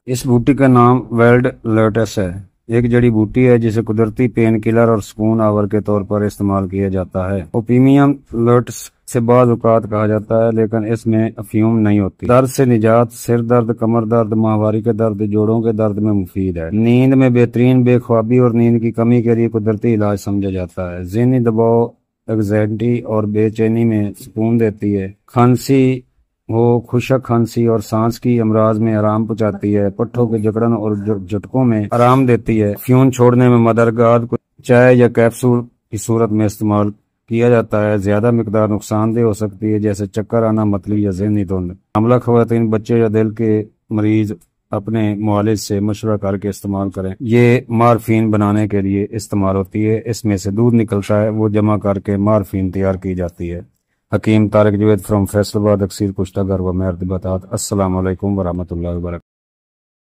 اس بوٹی کا نام وائلڈ لوٹس ہے۔ ایک جڑی بوٹی ہے جسے قدرتی پین کلر اور سکون آور کے طور پر استعمال کیا جاتا ہے۔ اوپیمیم لوٹس سے بعض اوقات کہا جاتا ہے، لیکن اس میں افیون نہیں ہوتی۔ درد سے نجات، سر درد، کمر درد، ماہواری کے درد، جوڑوں کے درد میں مفید ہے۔ نیند میں بہترین، بے خوابی اور نیند کی کمی کے لیے قدرتی علاج سمجھا جاتا ہے۔ ذہنی دباؤ، اینگزائٹی اور بے چینی میں سکون دیتی ہے۔ کھانسی ہو، خشک کھانسی اور سانس کی امراض میں آرام پہنچاتی ہے۔ پٹھوں کے جکڑن اور جھٹکوں میں آرام دیتی ہے۔ افیون چھوڑنے میں مددگار چائے یا کیپسول کی صورت میں استعمال کیا جاتا ہے۔ زیادہ مقدار نقصان دہ ہو سکتی ہے، جیسے چکر آنا، متلی یا ذہنی دھند۔ حاملہ خواتین، بچے یا دل کے مریض اپنے معالج سے مشورہ کر کے استعمال کریں۔ یہ مارفین بنانے کے لیے استعمال ہوتی ہے۔ اس میں سے دودھ نکلتا ہے، وہ جمع کر کے مارفین تیار کی جاتی ہے۔ حکیم طارق جوید فرام فیصل آباد، اکثیر کشتہ گر و مہر بتات۔ السلام علیکم ورحمۃ اللہ وبرکاتہ۔